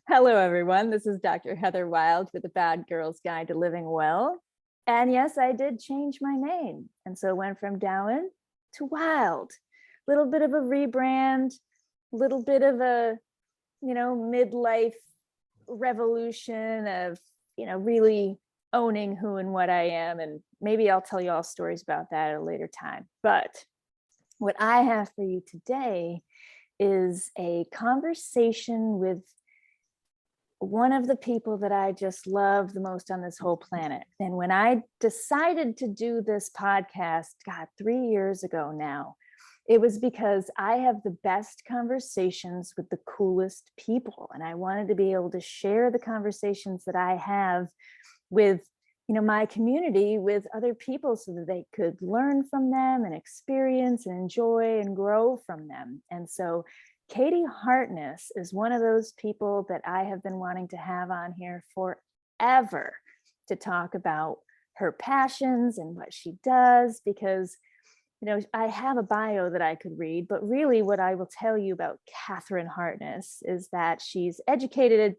Hello, everyone. This is Dr. Heather Wilde with the Bad Girl's Guide to Living Well. And yes, I did change my name. And so it went from Dowen to Wilde. Little bit of a rebrand, little bit of a, midlife revolution of, really owning who and what I am. And maybe I'll tell you all stories about that at a later time. But what I have for you today is a conversation with one of the people that I just love the most on this whole planet. And when I decided to do this podcast, God, 3 years ago now, it was because I have the best conversations with the coolest people. And I wanted to be able to share the conversations that I have with, my community with other people so that they could learn from them and experience and enjoy and grow from them. And so Katy Hartness is one of those people that I have been wanting to have on here forever to talk about her passions and what she does, because, I have a bio that I could read, but really what I will tell you about Catherine Hartness is that she's educated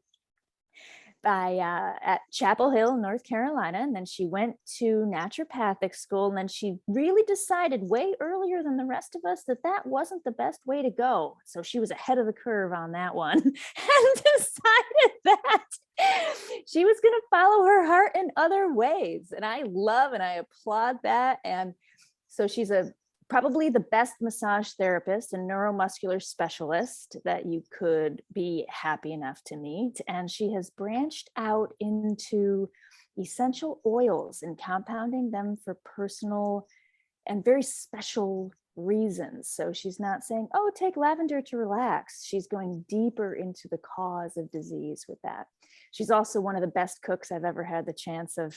at Chapel Hill, North Carolina, and then she went to naturopathic school, and then she really decided way earlier than the rest of us that wasn't the best way to go. So she was ahead of the curve on that one and decided that she was going to follow her heart in other ways. And I love and I applaud that. And so she's probably the best massage therapist and neuromuscular specialist that you could be happy enough to meet. And she has branched out into essential oils and compounding them for personal and very special reasons. So she's not saying, oh, take lavender to relax. She's going deeper into the cause of disease with that. She's also one of the best cooks I've ever had the chance of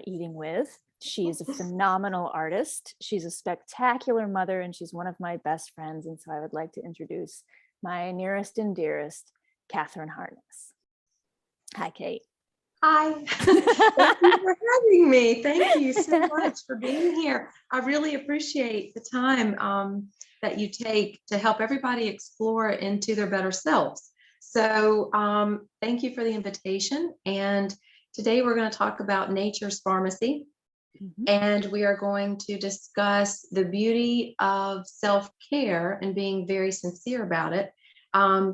eating with. She's a phenomenal artist. She's a spectacular mother, and she's one of my best friends. And so I would like to introduce my nearest and dearest, Catherine Hartness. Hi, Kate. Hi. Thank you for having me. Thank you so much for being here. I really appreciate the time that you take to help everybody explore into their better selves. So thank you for the invitation. And today we're going to talk about nature's pharmacy. Mm-hmm. And we are going to discuss the beauty of self-care and being very sincere about it.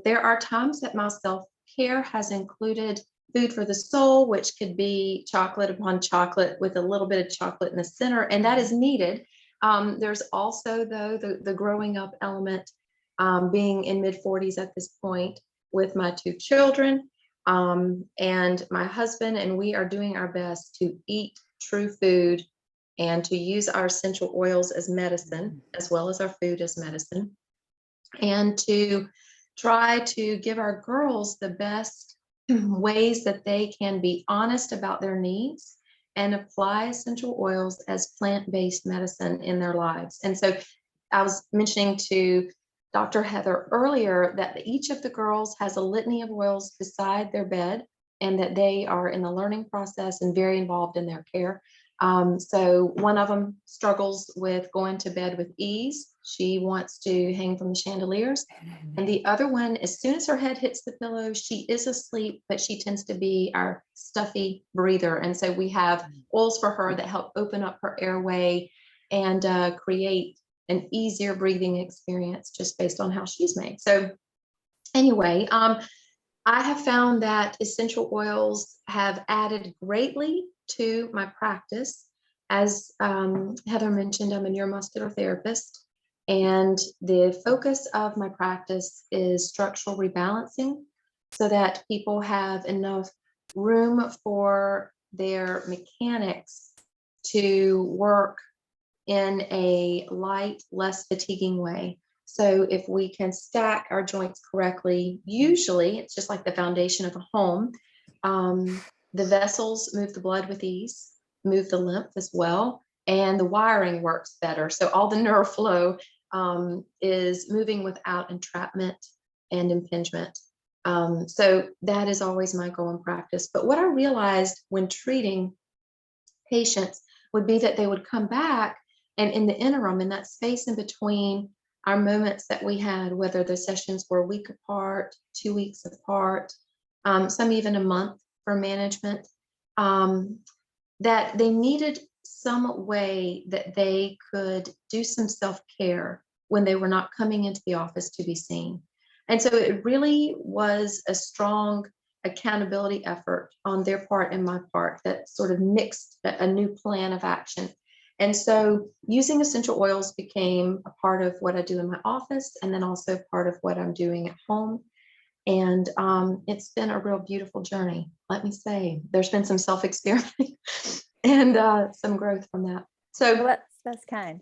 There are times that my self-care has included food for the soul, which could be chocolate upon chocolate with a little bit of chocolate in the center, and that is needed. There's also, though, the growing up element, being in mid-40s at this point with my 2 children and my husband, and we are doing our best to eat true food and to use our essential oils as medicine, as well as our food as medicine, and to try to give our girls the best ways that they can be honest about their needs and apply essential oils as plant-based medicine in their lives. And so I was mentioning to Dr. Heather earlier that each of the girls has a litany of oils beside their bed, and that they are in the learning process and very involved in their care. So one of them struggles with going to bed with ease. She wants to hang from the chandeliers. And the other one, as soon as her head hits the pillow, she is asleep, but she tends to be our stuffy breather. And so we have oils for her that help open up her airway and create an easier breathing experience just based on how she's made. So anyway, I have found that essential oils have added greatly to my practice. As Heather mentioned, I'm a neuromuscular therapist, and the focus of my practice is structural rebalancing so that people have enough room for their mechanics to work in a light, less fatiguing way. So if we can stack our joints correctly, usually it's just like the foundation of a home. The vessels move the blood with ease, move the lymph as well, and the wiring works better. So all the nerve flow is moving without entrapment and impingement. So that is always my goal in practice. But what I realized when treating patients would be that they would come back, and in the interim, in that space in between our moments that we had, whether the sessions were a week apart, 2 weeks apart, some even a month for management, that they needed some way that they could do some self-care when they were not coming into the office to be seen. And so it really was a strong accountability effort on their part and my part that sort of mixed a new plan of action. And so using essential oils became a part of what I do in my office, and then also part of what I'm doing at home. And it's been a real beautiful journey. Let me say, there's been some self-experimenting and some growth from that. So Well, that's kind.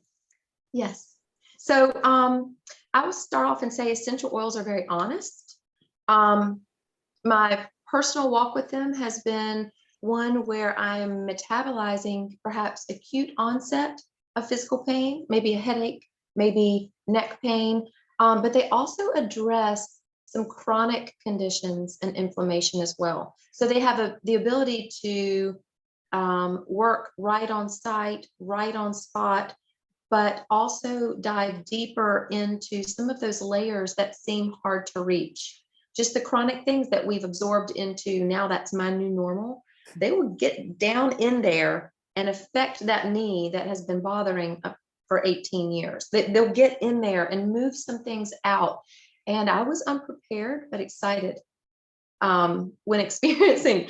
yes. So I will start off and say essential oils are very honest. My personal walk with them has been one where I am metabolizing perhaps acute onset of physical pain, maybe a headache, maybe neck pain, but they also address some chronic conditions and inflammation as well. So they have the ability to work right on site, right on spot, but also dive deeper into some of those layers that seem hard to reach. Just the chronic things that we've absorbed into, now that's my new normal, they will get down in there and affect that knee that has been bothering for 18 years. They'll get in there and move some things out. And I was unprepared, but excited when experiencing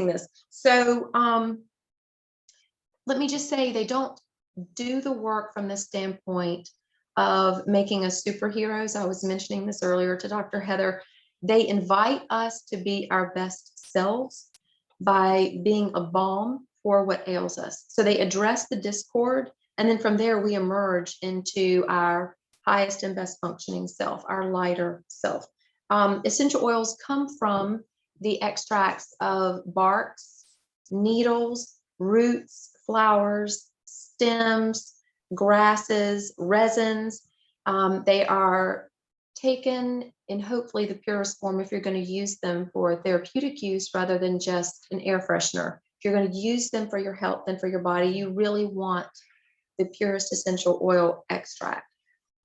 this. So let me just say, they don't do the work from the standpoint of making us superheroes. I was mentioning this earlier to Dr. Heather. They invite us to be our best selves by being a balm for what ails us. So they address the discord, and then from there we emerge into our highest and best functioning self, our lighter self. Essential oils come from the extracts of barks, needles, roots, flowers, stems, grasses, resins. They are taken in hopefully the purest form if you're going to use them for therapeutic use rather than just an air freshener. If you're going to use them for your health and for your body, you really want the purest essential oil extract.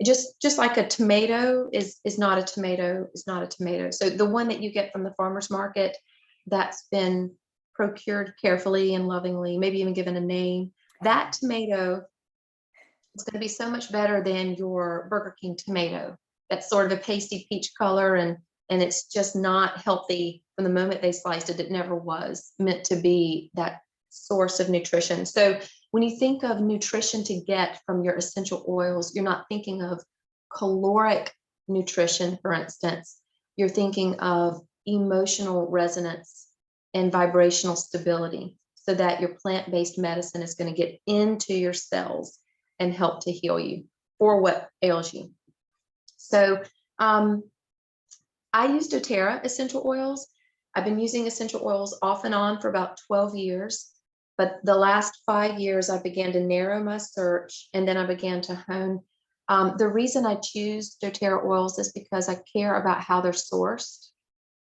Just like a tomato is not a tomato, is not a tomato. So the one that you get from the farmer's market, that's been procured carefully and lovingly, maybe even given a name, that tomato is going to be so much better than your Burger King tomato. That's sort of a pasty peach color, and it's just not healthy from the moment they sliced it. It never was meant to be that source of nutrition. So when you think of nutrition to get from your essential oils, you're not thinking of caloric nutrition, for instance. You're thinking of emotional resonance and vibrational stability, so that your plant-based medicine is going to get into your cells and help to heal you for what ails you. So I use doTERRA essential oils. I've been using essential oils off and on for about 12 years. But the last 5 years, I began to narrow my search, and then I began to hone. The reason I choose doTERRA oils is because I care about how they're sourced.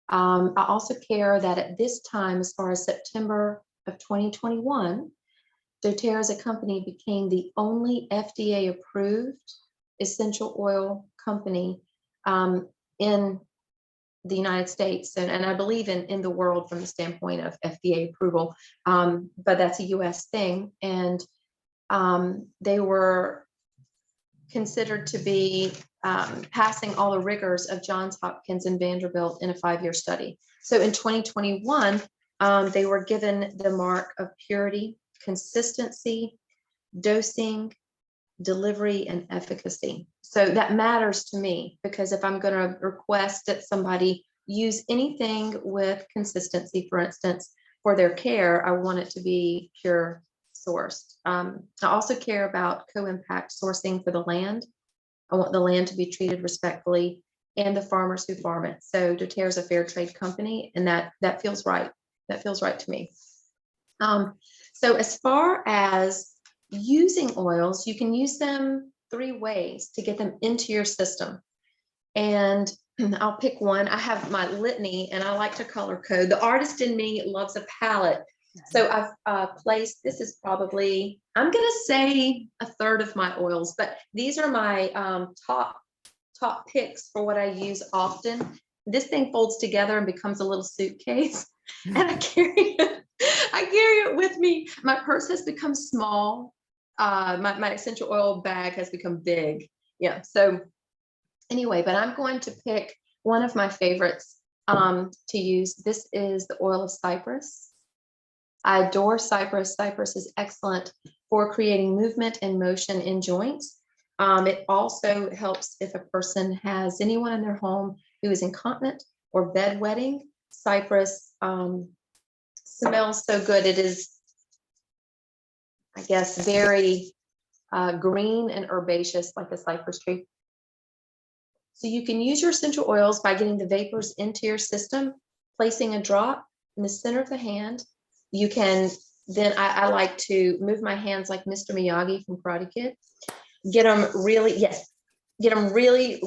I also care that at this time, as far as September of 2021, doTERRA as a company became the only FDA-approved essential oil company in the United States, and I believe in the world from the standpoint of FDA approval, but that's a US thing. And they were considered to be passing all the rigors of Johns Hopkins and Vanderbilt in a 5-year study. So in 2021, they were given the mark of purity, consistency, dosing, delivery, and efficacy. So that matters to me, because if I'm going to request that somebody use anything with consistency, for instance, for their care, I want it to be pure sourced. I also care about co-impact sourcing for the land. I want the land to be treated respectfully, and the farmers who farm it. So doTERRA is a fair trade company, and that feels right. That feels right to me. So as far as using oils, you can use them 3 ways to get them into your system. And I'll pick one. I have my litany, and I like to color code. The artist in me loves a palette. So I've placed, this is probably, I'm going to say a third of my oils, but these are my top picks for what I use often. This thing folds together and becomes a little suitcase, and I carry it with me. My purse has become small. My essential oil bag has become big. Yeah. So anyway, but I'm going to pick one of my favorites to use. This is the oil of cypress. I adore cypress. Cypress is excellent for creating movement and motion in joints. It also helps if a person has anyone in their home who is incontinent or bedwetting. Cypress smells so good. It is, I guess, very green and herbaceous, like a cypress tree. So you can use your essential oils by getting the vapors into your system, placing a drop in the center of the hand. You can then, I like to move my hands like Mr. Miyagi from Karate Kid. Get them really,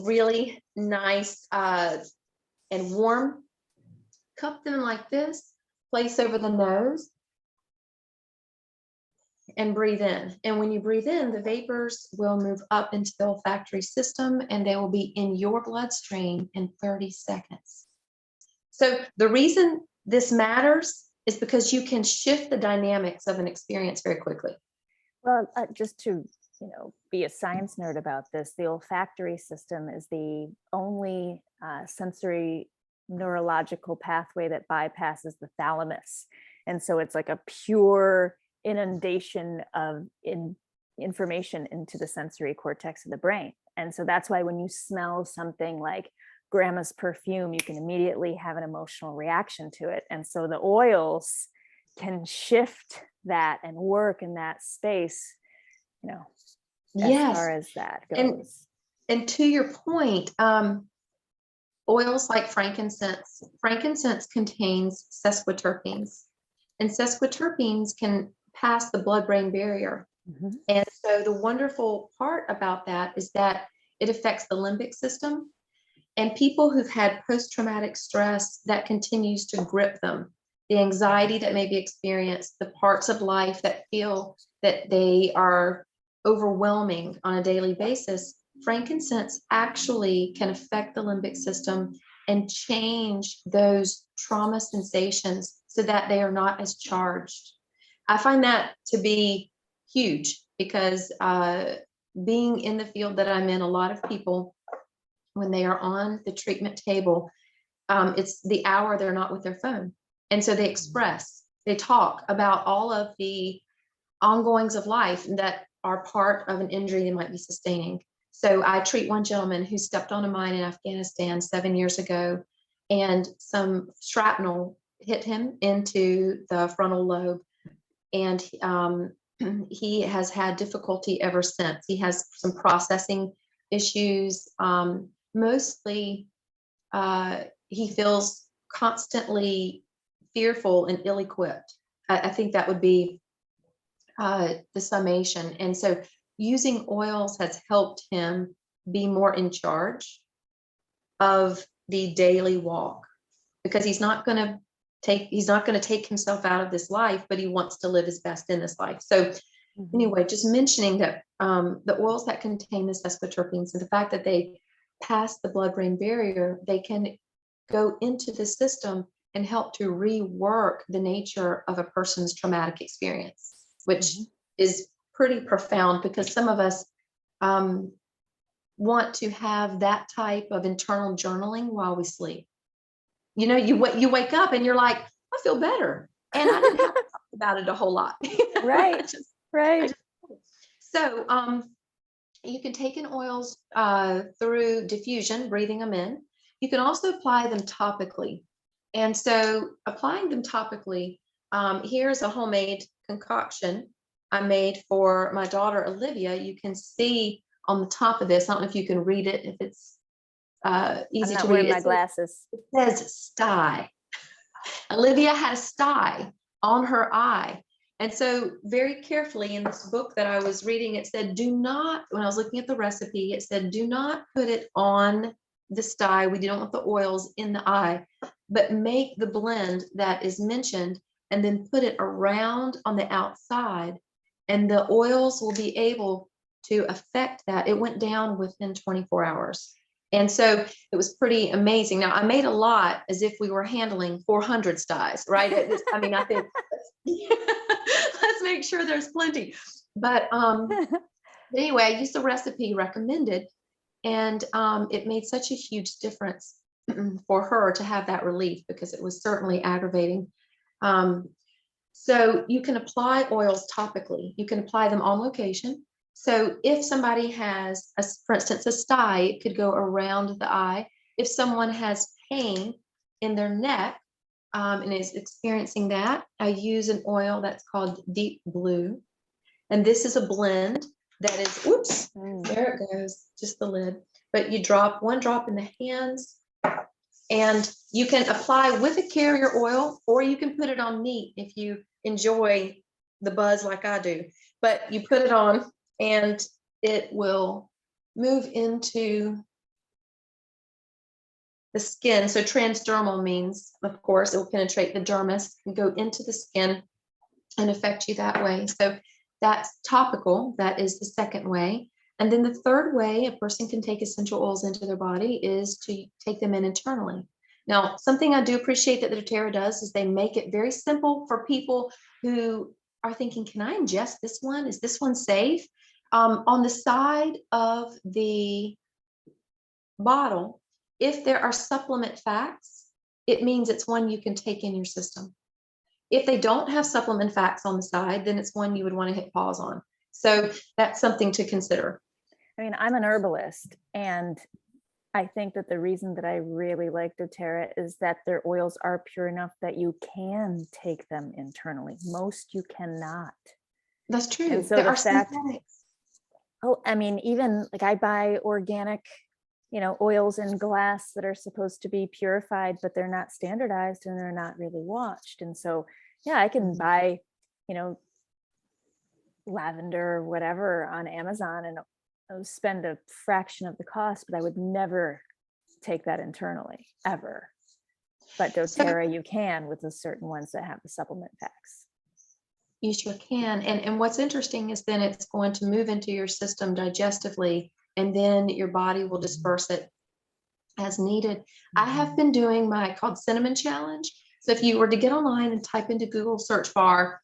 really nice and warm. Cup them like this, place over the nose, and breathe in. And when you breathe in, the vapors will move up into the olfactory system, and they will be in your bloodstream in 30 seconds. So the reason this matters is because you can shift the dynamics of an experience very quickly. Well, just to be a science nerd about this, the olfactory system is the only sensory neurological pathway that bypasses the thalamus, and so it's like a pure inundation of information into the sensory cortex of the brain. And so that's why when you smell something like grandma's perfume, you can immediately have an emotional reaction to it. And so the oils can shift that and work in that space, as far as that goes. And to your point, oils like frankincense contains sesquiterpenes, and sesquiterpenes can pass the blood-brain barrier. Mm-hmm. And so the wonderful part about that is that it affects the limbic system. And people who've had post-traumatic stress, that continues to grip them. The anxiety that may be experienced, the parts of life that feel that they are overwhelming on a daily basis, frankincense actually can affect the limbic system and change those trauma sensations so that they are not as charged. I find that to be huge because being in the field that I'm in, a lot of people, when they are on the treatment table, it's the hour they're not with their phone. And so they talk about all of the ongoings of life that are part of an injury they might be sustaining. So I treat one gentleman who stepped on a mine in Afghanistan 7 years ago, and some shrapnel hit him into the frontal lobe. And he has had difficulty ever since. He has some processing issues. Mostly, he feels constantly fearful and ill-equipped. I think that would be the summation. And so using oils has helped him be more in charge of the daily walk, because he's not going to take himself out of this life, but he wants to live his best in this life. So anyway, just mentioning that the oils that contain the sesquiterpenes and the fact that they pass the blood-brain barrier, they can go into the system and help to rework the nature of a person's traumatic experience, which is pretty profound, because some of us want to have that type of internal journaling while we sleep. You wake up and you're like, I feel better. And I didn't have to talk about it a whole lot. Right. So you can take in oils through diffusion, breathing them in. You can also apply them topically. And so applying them topically, here's a homemade concoction I made for my daughter, Olivia. You can see on the top of this, I don't know if you can read it, if it's easy to read. My glasses. It says sty. Olivia had a sty on her eye. And so very carefully in this book that I was reading, it said, when I was looking at the recipe, it said, do not put it on the sty. We don't want the oils in the eye, but make the blend that is mentioned and then put it around on the outside, and the oils will be able to affect that. It went down within 24 hours. And so it was pretty amazing. Now, I made a lot as if we were handling 400 styes, right? I mean, I think let's make sure there's plenty. But anyway, I used the recipe recommended, and it made such a huge difference for her to have that relief, because it was certainly aggravating. So you can apply oils topically. You can apply them on location. So if somebody has, for instance, a sty, it could go around the eye. If someone has pain in their neck and is experiencing that, I use an oil that's called Deep Blue. And this is a blend that is, whoops, there it goes, just the lid. But you drop one drop in the hands, and you can apply with a carrier oil, or you can put it on neat if you enjoy the buzz like I do. But you put it on, and it will move into the skin. So transdermal means, of course, it will penetrate the dermis and go into the skin and affect you that way. So that's topical. That is the second way. And then the third way a person can take essential oils into their body is to take them in internally. Now, something I do appreciate that the doTERRA does is they make it very simple for people who are thinking, can I ingest this one? Is this one safe? On the side of the bottle, if there are supplement facts, it means it's one you can take in your system. If they don't have supplement facts on the side, then it's one you would want to hit pause on. So that's something to consider. I mean, I'm an herbalist, and I think that the reason that I really like doTERRA is that their oils are pure enough that you can take them internally. Most you cannot. That's true. And so there the are fact, synthetics. oh, I mean, even like I buy organic, oils in glass that are supposed to be purified, but they're not standardized and they're not really watched. And so, yeah, I can buy, lavender or whatever on Amazon and I'll spend a fraction of the cost, but I would never take that internally, ever. But doTERRA, you can with the certain ones that have the supplement packs. You sure can. And what's interesting is then it's going to move into your system digestively, and then your body will disperse it as needed. I have been doing my called cinnamon challenge. So if you were to get online and type into Google search bar,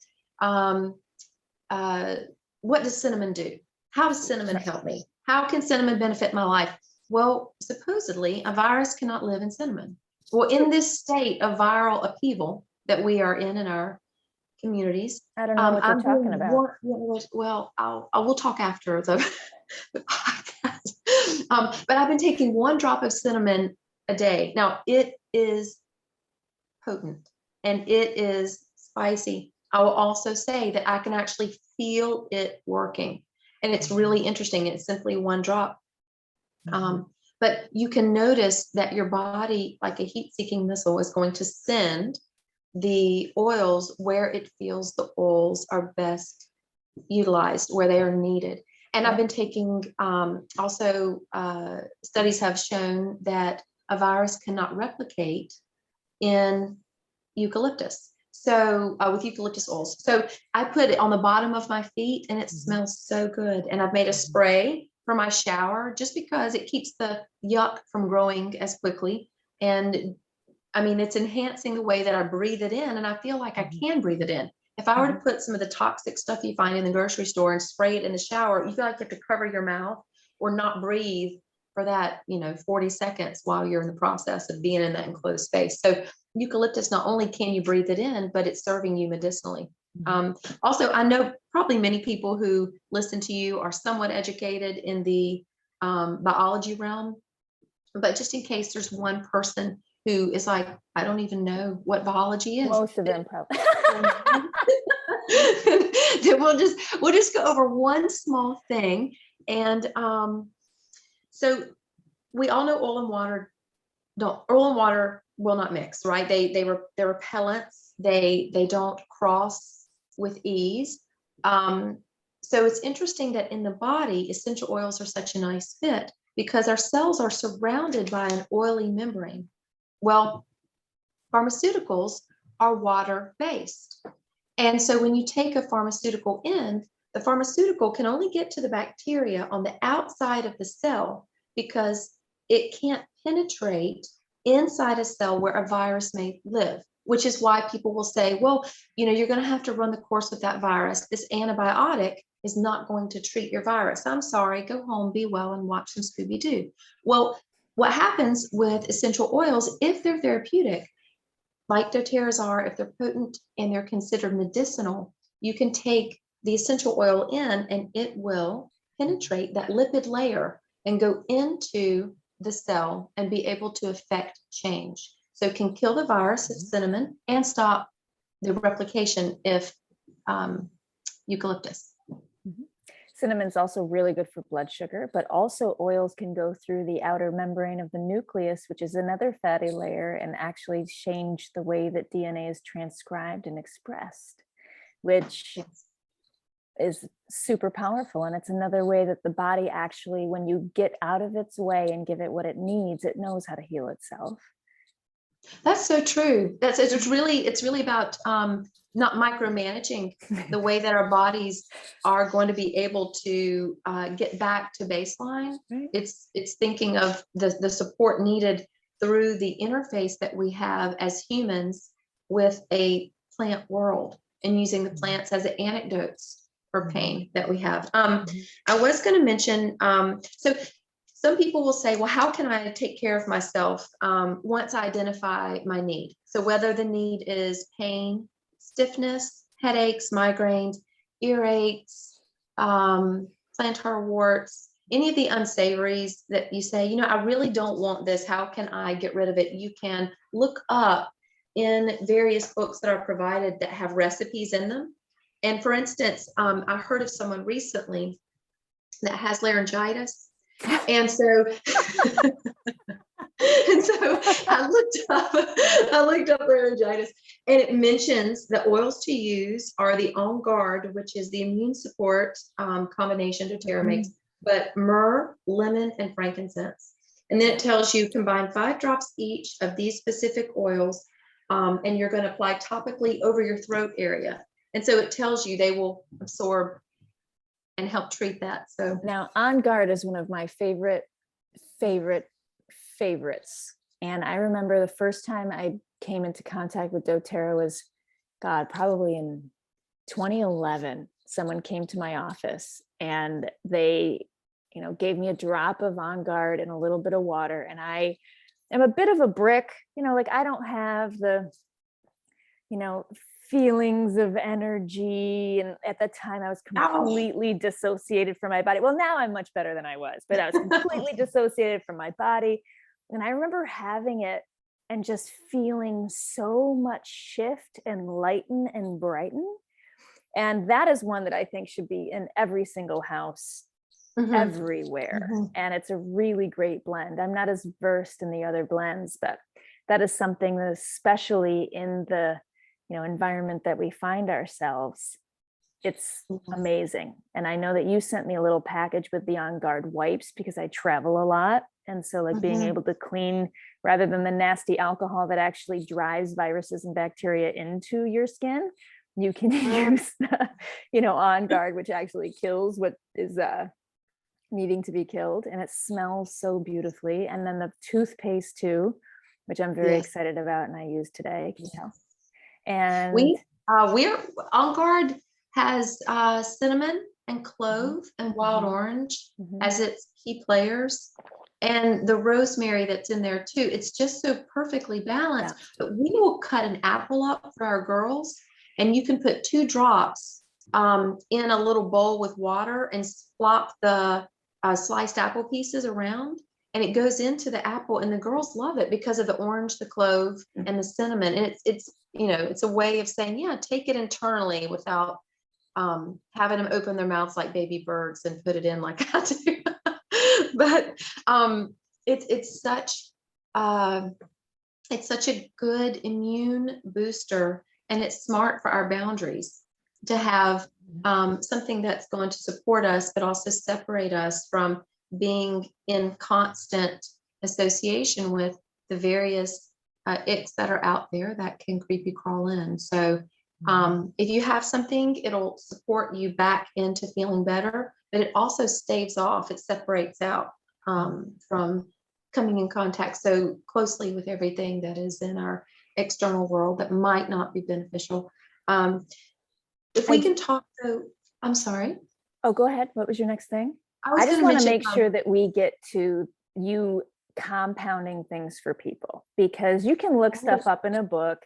what does cinnamon do? How does cinnamon help me? How can cinnamon benefit my life? Well, supposedly a virus cannot live in cinnamon. Well, in this state of viral upheaval that we are in our communities, I don't know what you're talking about. Well, I will talk after the podcast. But I've been taking one drop of cinnamon a day. Now it is potent and it is spicy. I will also say that I can actually feel it working, and it's really interesting. It's simply one drop. But you can notice that your body, like a heat-seeking missile, is going to send the oils where it feels the oils are best utilized, where they are needed. And I've been taking, also studies have shown that a virus cannot replicate in eucalyptus. So with eucalyptus oils. So I put it on the bottom of my feet and it smells so good. And I've made a spray for my shower just because it keeps the yuck from growing as quickly. And I mean, it's enhancing the way that I breathe it in, and I feel like I can breathe it in. If I were to put some of the toxic stuff you find in the grocery store and spray it in the shower, you feel like you have to cover your mouth or not breathe for that, 40 seconds while you're in the process of being in that enclosed space. So eucalyptus, not only can you breathe it in, but it's serving you medicinally. Also, I know probably many people who listen to you are somewhat educated in the biology realm, but just in case there's one person who is like, I don't even know what biology is. Most of them probably. Then we'll just go over one small thing. And so we all know oil and water will not mix, right? They're repellents. They don't cross with ease. So it's interesting that in the body, essential oils are such a nice fit because our cells are surrounded by an oily membrane. Well, pharmaceuticals are water-based. And so when you take a pharmaceutical in, the pharmaceutical can only get to the bacteria on the outside of the cell because it can't penetrate inside a cell where a virus may live, which is why people will say, well, you're going to have to run the course with that virus. This antibiotic is not going to treat your virus. I'm sorry, go home, be well, and watch some Scooby-Doo. Well, what happens with essential oils, if they're therapeutic, like doTERRA's are, if they're potent and they're considered medicinal, you can take the essential oil in and it will penetrate that lipid layer and go into the cell and be able to affect change. So it can kill the virus if cinnamon and stop the replication if eucalyptus. Cinnamon's also really good for blood sugar, but also oils can go through the outer membrane of the nucleus, which is another fatty layer, and actually change the way that DNA is transcribed and expressed, which is super powerful. And it's another way that the body actually, when you get out of its way and give it what it needs, it knows how to heal itself. That's so true. It's really about not micromanaging the way that our bodies are going to be able to get back to baseline. Right. It's thinking of the support needed through the interface that we have as humans with a plant world, and using the plants as antidotes for pain that we have. I was going to mention, so some people will say, well, how can I take care of myself once I identify my need? So whether the need is pain, stiffness, headaches, migraines, earaches, plantar warts, any of the unsavories that you say, I really don't want this. How can I get rid of it? You can look up in various books that are provided that have recipes in them. And for instance, I heard of someone recently that has laryngitis. And so, I looked up laryngitis, and it mentions the oils to use are the On Guard, which is the immune support combination doTERRA makes, but myrrh, lemon, and frankincense. And then it tells you combine 5 drops each of these specific oils, and you're going to apply topically over your throat area. And so it tells you they will absorb and help treat that. So now, On Guard is one of my favorites. And I remember the first time I came into contact with doTERRA was, probably in 2011. Someone came to my office and they, gave me a drop of On Guard and a little bit of water. And I am a bit of a brick, I don't have the, feelings of energy. And at the time I was completely dissociated from my body. Well, now I'm much better than I was, but I was completely dissociated from my body. And I remember having it and just feeling so much shift and lighten and brighten. And that is one that I think should be in every single house, everywhere. And it's a really great blend. I'm not as versed in the other blends, but that is something that, especially in the environment that we find ourselves, it's amazing. And I know that you sent me a little package with the On Guard wipes because I travel a lot. And so being able to clean rather than the nasty alcohol that actually drives viruses and bacteria into your skin, you can use the, On Guard, which actually kills what is needing to be killed. And it smells so beautifully. And then the toothpaste too, which I'm very excited about and I use today, can you tell? And we're On Guard has cinnamon and clove and wild orange as its key players, and the rosemary that's in there too. It's just so perfectly balanced. But we will cut an apple up for our girls, and you can put 2 drops in a little bowl with water and flop the sliced apple pieces around, and it goes into the apple, and the girls love it because of the orange, the clove, and the cinnamon. And it's a way of saying, take it internally without having them open their mouths like baby birds and put it in like I do. But it's such a good immune booster, and it's smart for our boundaries to have something that's going to support us, but also separate us from being in constant association with the various icks that are out there that can creepy crawl in. So if you have something, it'll support you back into feeling better, but it also staves off, it separates out from coming in contact so closely with everything that is in our external world that might not be beneficial. If we can talk though, I'm sorry. Oh, go ahead. What was your next thing? I just want to make sure that we get to you compounding things for people, because you can look stuff up in a book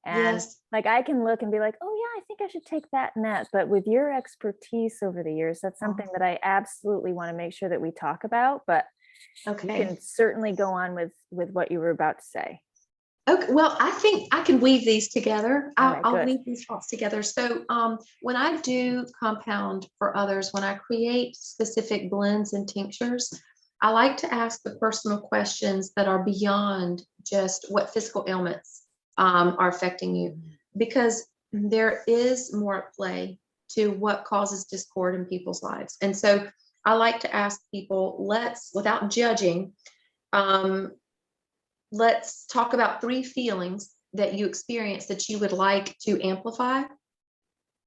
and like I can look and be like, oh yeah, I think I should take that and that. But with your expertise over the years, that's something that I absolutely want to make sure that we talk about. But you can certainly go on with what you were about to say. Okay, well, I think I can weave these together. I'll weave these thoughts together. So when I do compound for others, when I create specific blends and tinctures, I like to ask the personal questions that are beyond just what physical ailments are affecting you, because there is more at play to what causes discord in people's lives. And so I like to ask people, without judging, let's talk about 3 feelings that you experience that you would like to amplify,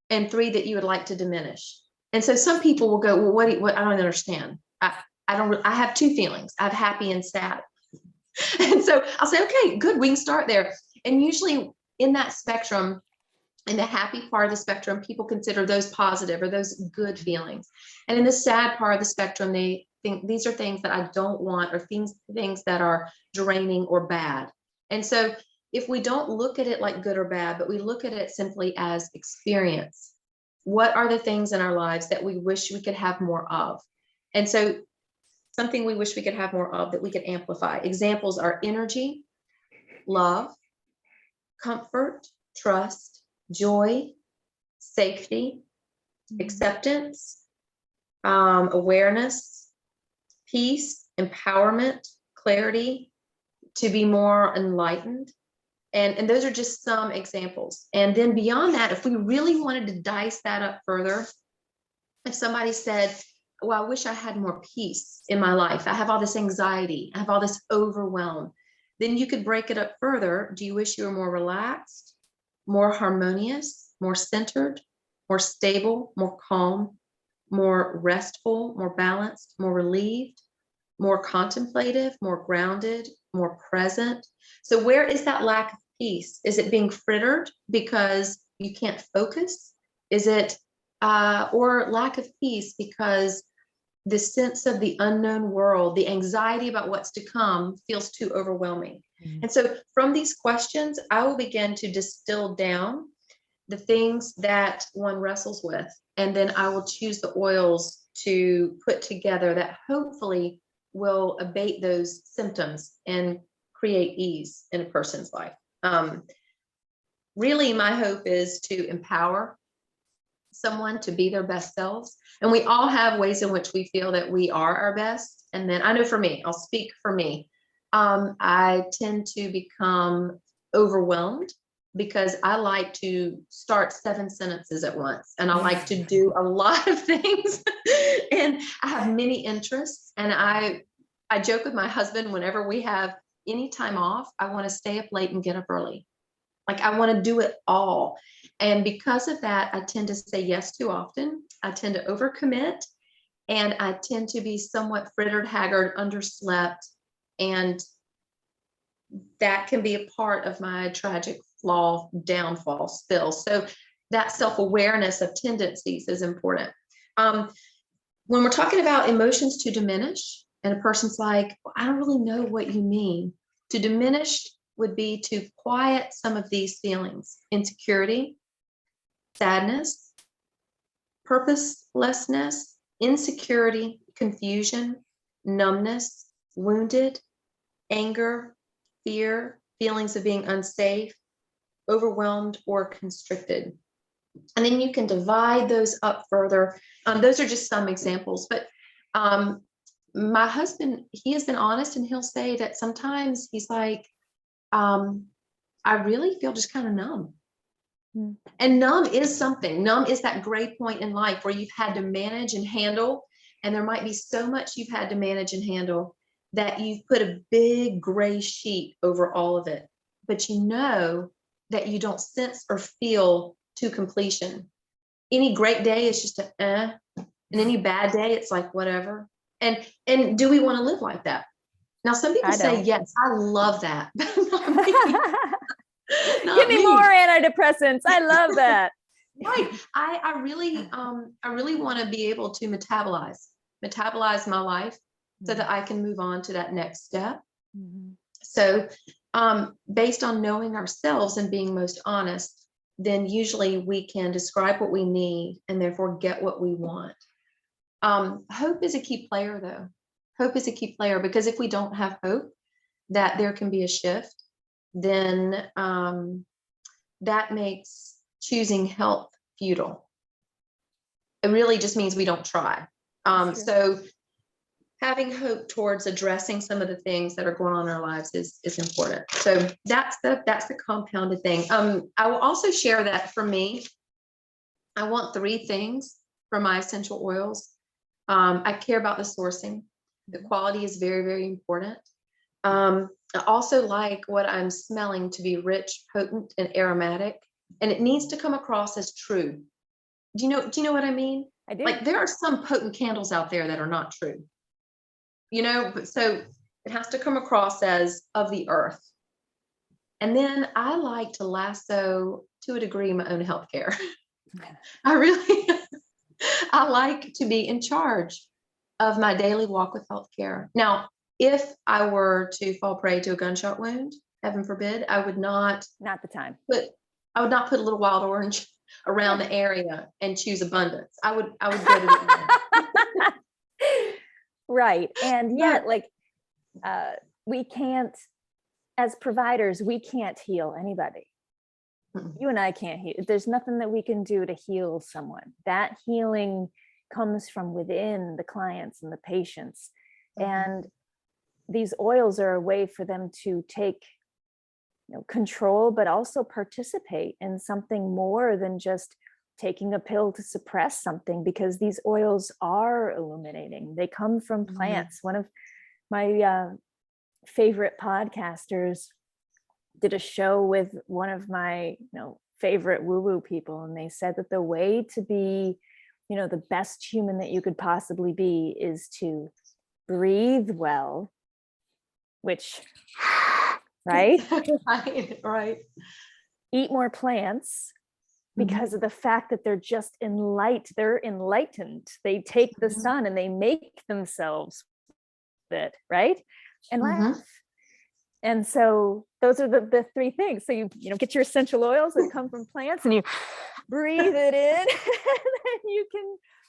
and 3 that you would like to diminish. And so some people will go, well, what I don't understand. I have 2 feelings. I have happy and sad. And so I'll say, okay, good, we can start there. And usually in that spectrum, in the happy part of the spectrum, people consider those positive or those good feelings. And in the sad part of the spectrum, they think these are things that I don't want, or things that are draining or bad. And so if we don't look at it like good or bad, but we look at it simply as experience, what are the things in our lives that we wish we could have more of? And so something we wish we could have more of that we could amplify. Examples are energy, love, comfort, trust, joy, safety, acceptance, awareness, peace, empowerment, clarity, to be more enlightened. And those are just some examples. And then beyond that, if we really wanted to dice that up further, if somebody said, well, I wish I had more peace in my life, I have all this anxiety, I have all this overwhelm, then you could break it up further. Do you wish you were more relaxed, more harmonious, more centered, more stable, more calm, more restful, more balanced, more relieved, more contemplative, more grounded, more present? So where is that lack of peace? Is it being frittered because you can't focus? Is it or lack of peace because the sense of the unknown world, the anxiety about what's to come, feels too overwhelming? And so from these questions, I will begin to distill down the things that one wrestles with, and then I will choose the oils to put together that hopefully will abate those symptoms and create ease in a person's life. Really, my hope is to empower someone to be their best selves. And we all have ways in which we feel that we are our best. And then I know for me, I'll speak for me. I tend to become overwhelmed because I like to start 7 sentences at once, and I like to do a lot of things, and I have many interests. And I joke with my husband, whenever we have any time off, I want to stay up late and get up early. Like, I want to do it all. And because of that, I tend to say yes too often. I tend to overcommit, and I tend to be somewhat frittered, haggard, underslept. And that can be a part of my tragic flaw, downfall, spill. So that self-awareness of tendencies is important. When we're talking about emotions to diminish, and a person's like, well, I don't really know what you mean. To diminish would be to quiet some of these feelings: insecurity, sadness, purposelessness, insecurity, confusion, numbness, wounded, anger, fear, feelings of being unsafe, overwhelmed, or constricted. And then you can divide those up further. Those are just some examples, but my husband, he has been honest, and he'll say that sometimes he's like, I really feel just kind of numb. And numb is something. Numb is that gray point in life where you've had to manage and handle, and there might be so much you've had to manage and handle that you've put a big gray sheet over all of it. but you know that you don't sense or feel to completion. Any great day is just and any bad day, it's like whatever. And do we want to live like that? Now, some people I say, don't. yes, I love that. Not me. Not Give me me. more antidepressants. I love that. Right. I really want to be able to metabolize my life so that I can move on to that next step. Mhm. So, based on knowing ourselves and being most honest, then usually we can describe what we need and therefore get what we want. Hope is a key player, though. Hope is a key player, because if we don't have hope that there can be a shift, then that makes choosing health futile. It really just means we don't try. So having hope towards addressing some of the things that are going on in our lives is important. So that's the compounded thing. I will also share that for me, I want 3 things for my essential oils. I care about the sourcing. The quality is very, very important. I also like what I'm smelling to be rich, potent, and aromatic, and it needs to come across as true. Do you know what I mean? I do. Like, there are some potent candles out there that are not true, but so it has to come across as of the earth. And then I like to lasso, to a degree, my own healthcare. I like to be in charge of my daily walk with healthcare. Now, if I were to fall prey to a gunshot wound, heaven forbid, I would not Not the time. put a little wild orange around the area and choose abundance. I would go to the Right. And yet, like, we can't, as providers, we can't heal anybody. You and I can't heal. There's nothing that we can do to heal someone. That healing comes from within the clients and the patients. And these oils are a way for them to take control, but also participate in something more than just taking a pill to suppress something, because these oils are illuminating. They come from plants. One of my favorite podcasters did a show with one of my favorite woo-woo people, and they said that the way to be the best human that you could possibly be is to breathe well, which right right. Eat more plants, because of the fact that they're just they're enlightened. They take the sun and they make themselves it, right? And laugh. And so those are the 3 things. So you get your essential oils that come from plants, and you breathe it in, and then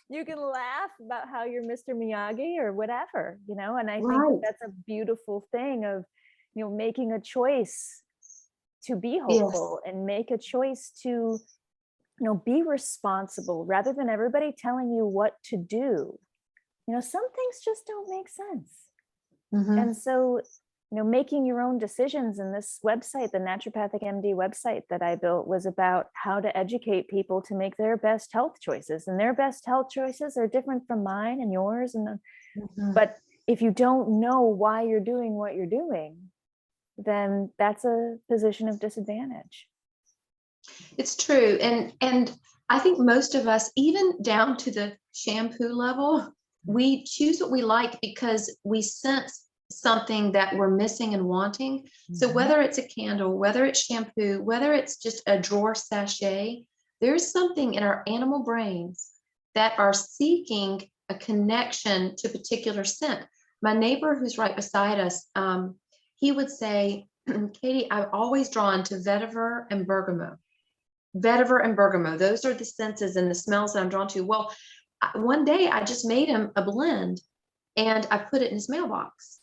you can laugh about how you're Mr. Miyagi or whatever, and I think that's a beautiful thing of making a choice to be hopeful, and make a choice to be responsible, rather than everybody telling you what to do. Some things just don't make sense. And so making your own decisions. And this website, the Naturopathic MD website that I built, was about how to educate people to make their best health choices. And their best health choices are different from mine and yours. But if you don't know why you're doing what you're doing, then that's a position of disadvantage. It's true. And I think most of us, even down to the shampoo level, we choose what we like because we sense something that we're missing and wanting. So whether it's a candle, whether it's shampoo, whether it's just a drawer sachet, there's something in our animal brains that are seeking a connection to a particular scent. My neighbor who's right beside us, he would say, Katy, I'm always drawn to vetiver and bergamot. Vetiver and bergamot, those are the senses and the smells that I'm drawn to. Well, one day I just made him a blend and I put it in his mailbox.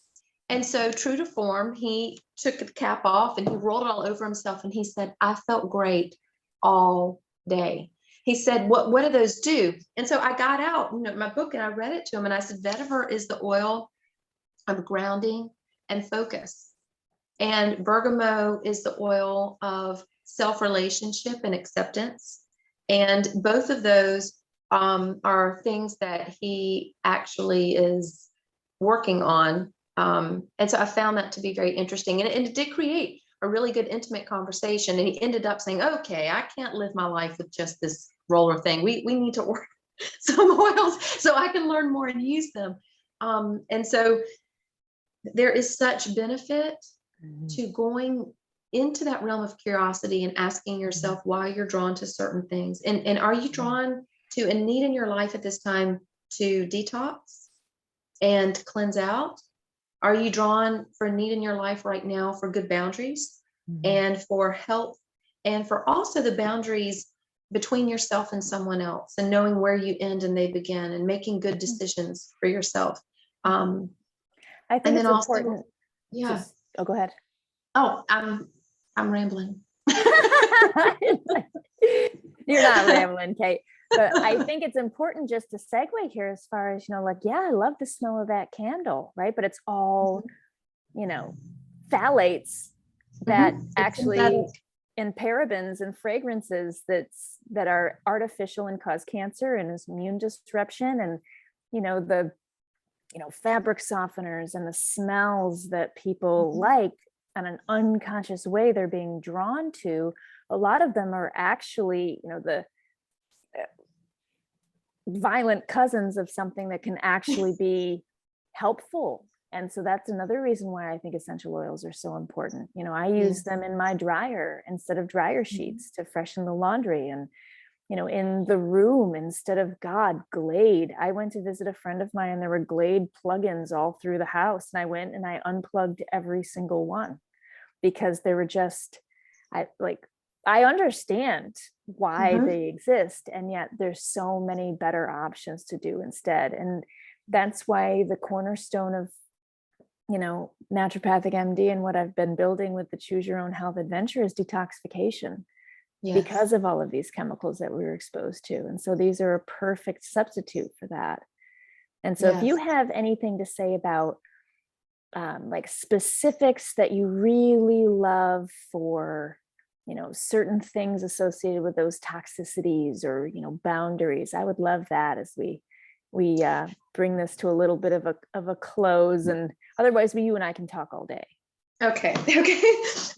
And so, true to form, he took the cap off and he rolled it all over himself. And he said, I felt great all day. He said, what do those do? And so I got out my book and I read it to him. And I said, vetiver is the oil of grounding and focus. And bergamot is the oil of self-relationship and acceptance. And both of those are things that he actually is working on. And so I found that to be very interesting. And it did create a really good intimate conversation. And he ended up saying, okay, I can't live my life with just this roller thing. We need to order some oils so I can learn more and use them. And so there is such benefit to going into that realm of curiosity and asking yourself why you're drawn to certain things. And are you drawn to a need in your life at this time to detox and cleanse out? Are you drawn for a need in your life right now for good boundaries and for health, and for also the boundaries between yourself and someone else, and knowing where you end and they begin, and making good decisions for yourself? I think And it's then also, important. yeah. Oh, go ahead. Oh, I'm rambling. You're not rambling, Kate. But I think it's important just to segue here as far as, like, yeah, I love the smell of that candle, right? But it's all, phthalates that actually, and parabens and fragrances that are artificial and cause cancer and is immune disruption, and, the, fabric softeners and the smells that people like on an unconscious way they're being drawn to. A lot of them are actually, the violent cousins of something that can actually be helpful. And so that's another reason why I think essential oils are so important. I use them in my dryer instead of dryer sheets to freshen the laundry, and in the room instead of Glade. I went to visit a friend of mine and there were Glade plugins all through the house, and I went and I unplugged every single one because they were just, I understand why they exist, and yet there's so many better options to do instead. And that's why the cornerstone of, Naturopathic MD and what I've been building with the Choose Your Own Health Adventure is detoxification, because of all of these chemicals that we were exposed to. And so these are a perfect substitute for that. And so if you have anything to say about like specifics that you really love for, certain things associated with those toxicities or, boundaries, I would love that as we bring this to a little bit of a close. And otherwise you and I can talk all day. Okay.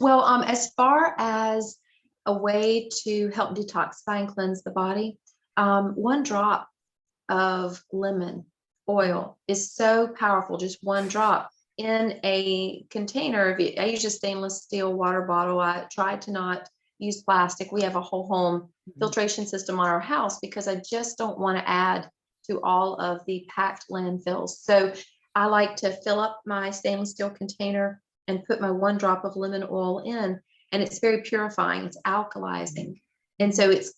Well, as far as a way to help detoxify and cleanse the body, 1 drop of lemon oil is so powerful. Just 1 drop in a container. I use a stainless steel water bottle. I try to not use plastic. We have a whole home filtration system on our house because I just don't want to add to all of the packed landfills. So I like to fill up my stainless steel container and put my 1 drop of lemon oil in, and it's very purifying. It's alkalizing. And so it's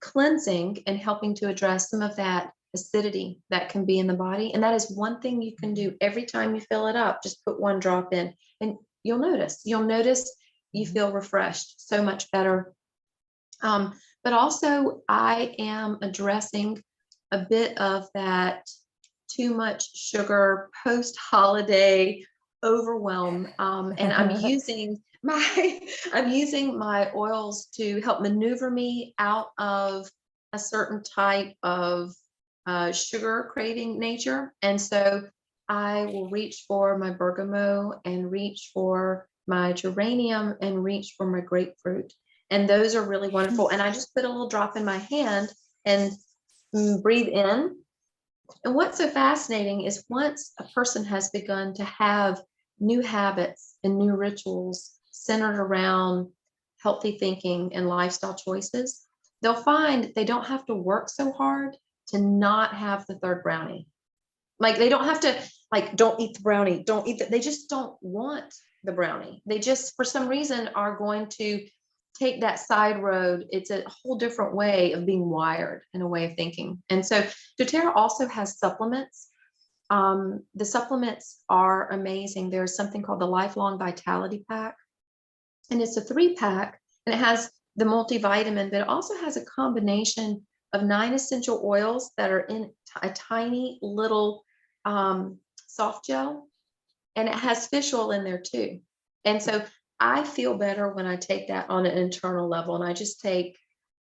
cleansing and helping to address some of that acidity that can be in the body. And that is one thing you can do every time you fill it up. Just put 1 drop in, and you'll notice you feel refreshed so much better. But also I am addressing a bit of that too much sugar post-holiday overwhelm. And I'm using my oils to help maneuver me out of a certain type of sugar craving nature. And so I will reach for my bergamot and reach for my geranium and reach for my grapefruit. And those are really wonderful. And I just put a little drop in my hand and breathe in. And what's so fascinating is once a person has begun to have new habits and new rituals centered around healthy thinking and lifestyle choices, they'll find they don't have to work so hard to not have the 3rd brownie. Like they don't have to, don't eat the brownie, don't eat that. They just don't want the brownie. They just, for some reason, are going to take that side road. It's a whole different way of being wired and a way of thinking. And so doTERRA also has supplements. The supplements are amazing. There's something called the Lifelong Vitality Pack, and it's a 3-pack, and it has the multivitamin, but it also has a combination of 9 essential oils that are in a tiny little soft gel, and it has fish oil in there too. And so I feel better when I take that on an internal level, and I just take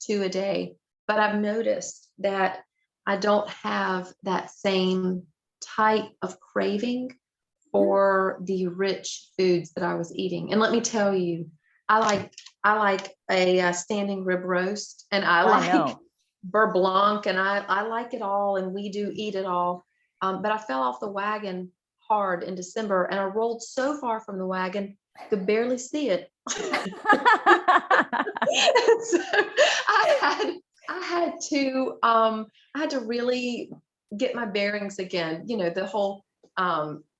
2 a day. But I've noticed that I don't have that same type of craving for the rich foods that I was eating. And let me tell you, I like a standing rib roast, and I I like know. beurre blanc, and I like it all, and we do eat it all. But I fell off the wagon hard in December, and I rolled so far from the wagon, could barely see it. So I had to really get my bearings again. You know, the whole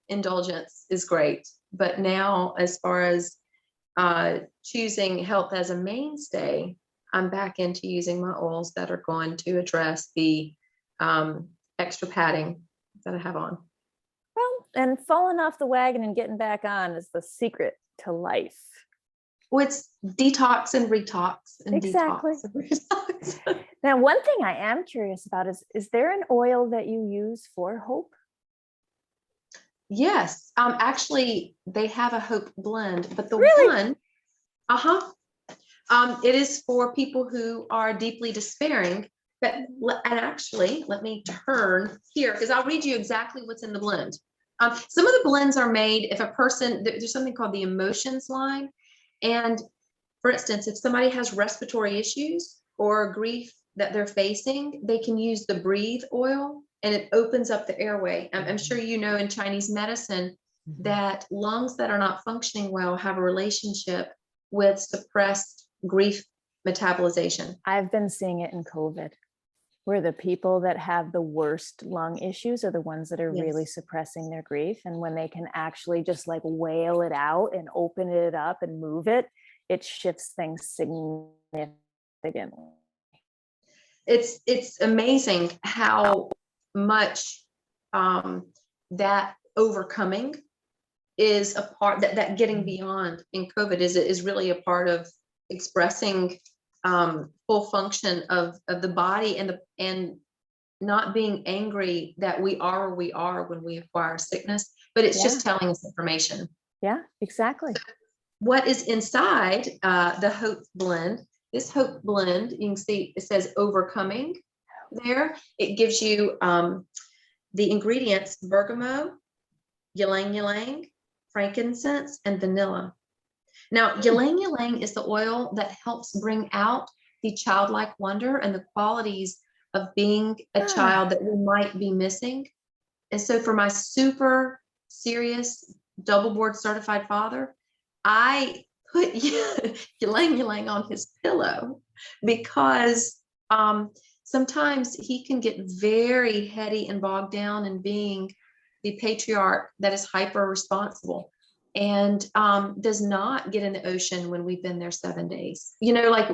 indulgence is great, but now as far as choosing health as a mainstay, I'm back into using my oils that are going to address the extra padding that I have on. Well, and falling off the wagon and getting back on is the secret to life. Well, it's detox and retox and Exactly. detox and retox. Now, one thing I am curious about is there an oil that you use for hope? Yes, actually, they have a hope blend, but the Really? one, it is for people who are deeply despairing. But and actually, let me turn here because I'll read you exactly what's in the blend. Some of the blends are made if a person, there's something called the emotions line. And for instance, if somebody has respiratory issues or grief that they're facing, they can use the breathe oil, and it opens up the airway. I'm sure you know in Chinese medicine that lungs that are not functioning well have a relationship with suppressed grief metabolization. I've been seeing it in COVID, where the people that have the worst lung issues are the ones that are really Yes. suppressing their grief. And when they can actually just like wail it out and open it up and move it, it shifts things significantly. It's amazing how much that overcoming is a part that getting beyond in COVID is really a part of expressing full function of the body and not being angry that we are where we are when we acquire sickness, but it's just telling us information. Yeah, exactly. What is inside the Hope blend? This Hope blend, you can see it says overcoming there. It gives you the ingredients: bergamot, ylang ylang, frankincense, and vanilla. Now, ylang ylang is the oil that helps bring out the childlike wonder and the qualities of being a child that we might be missing. And so for my super serious double board certified father, I put ylang ylang on his pillow because sometimes he can get very heady and bogged down in being the patriarch that is hyper responsible and does not get in the ocean when we've been there 7 days. You know, like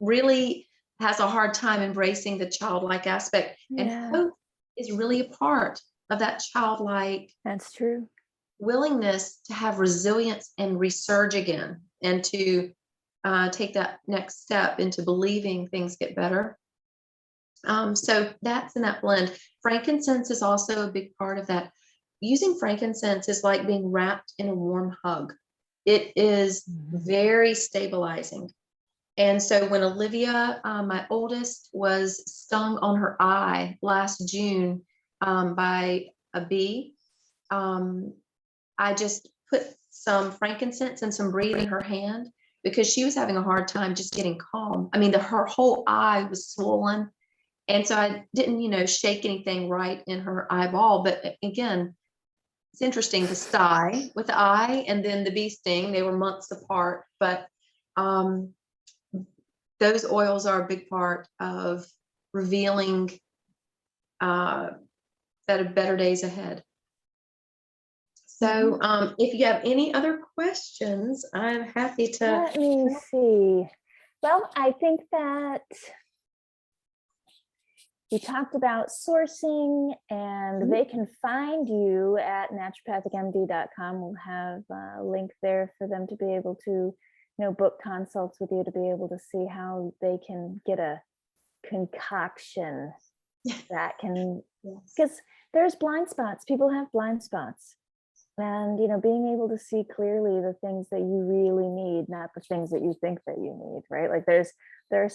really has a hard time embracing the childlike aspect. And hope is really a part of that childlike. That's true. Willingness to have resilience and resurge again and to take that next step into believing things get better. So that's in that blend. Frankincense is also a big part of that. Using frankincense is like being wrapped in a warm hug. It is very stabilizing. And so when Olivia, my oldest, was stung on her eye last June by a bee, I just put some frankincense and some breathe in her hand because she was having a hard time just getting calm. I mean, her whole eye was swollen. And so I didn't, shake anything right in her eyeball. But again, it's interesting, the sty with the eye and then the bee sting, they were months apart. But those oils are a big part of revealing that are better days ahead. So if you have any other questions, I'm happy to. Let me see. Well, I think that we talked about sourcing, and they can find you at naturopathicmd.com. We'll have a link there for them to be able to, book consults with you to be able to see how they can get a concoction that can, because there's blind spots. People have blind spots. And, being able to see clearly the things that you really need, not the things that you think that you need, right? Like there's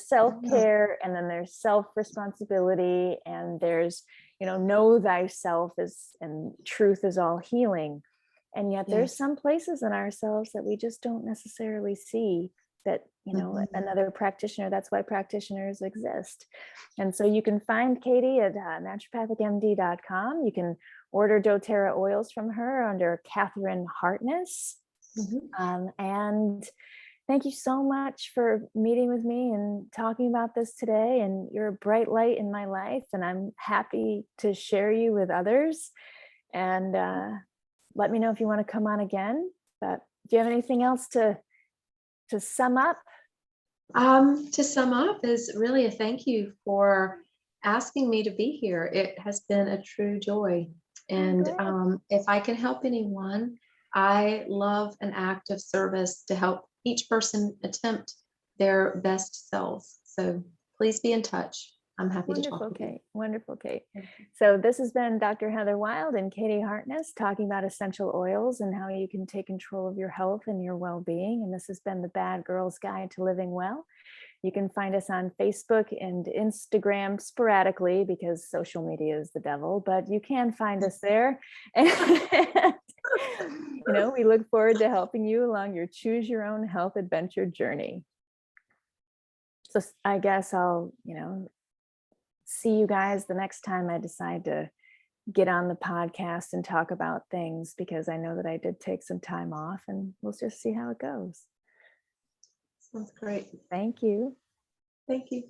self-care, and then there's self-responsibility, and there's, know thyself is, and truth is all healing. And yet there's Yes. some places in ourselves that we just don't necessarily see that, Mhm. another practitioner, that's why practitioners exist. And so you can find Katy at naturopathicmd.com. You can order doTERRA oils from her under Katy Hartness. Mhm. And thank you so much for meeting with me and talking about this today. And you're a bright light in my life, and I'm happy to share you with others. And let me know if you want to come on again. But do you have anything else to sum up? To sum up is really a thank you for asking me to be here. It has been a true joy. And Great. if I can help anyone, I love an act of service to help each person attempt their best selves. So please be in touch. I'm happy to talk Wonderful, with you. Kate. Wonderful, Kate. Thank you. So this has been Dr. Heather Wilde and Katy Hartness talking about essential oils and how you can take control of your health and your well-being. And this has been the Bad Girl's Guide to Living Well. You can find us on Facebook and Instagram sporadically because social media is the devil, but you can find us there. And, we look forward to helping you along your choose your own health adventure journey. So I guess I'll, see you guys the next time I decide to get on the podcast and talk about things, because I know that I did take some time off, and we'll just see how it goes. Sounds great. Thank you. Thank you.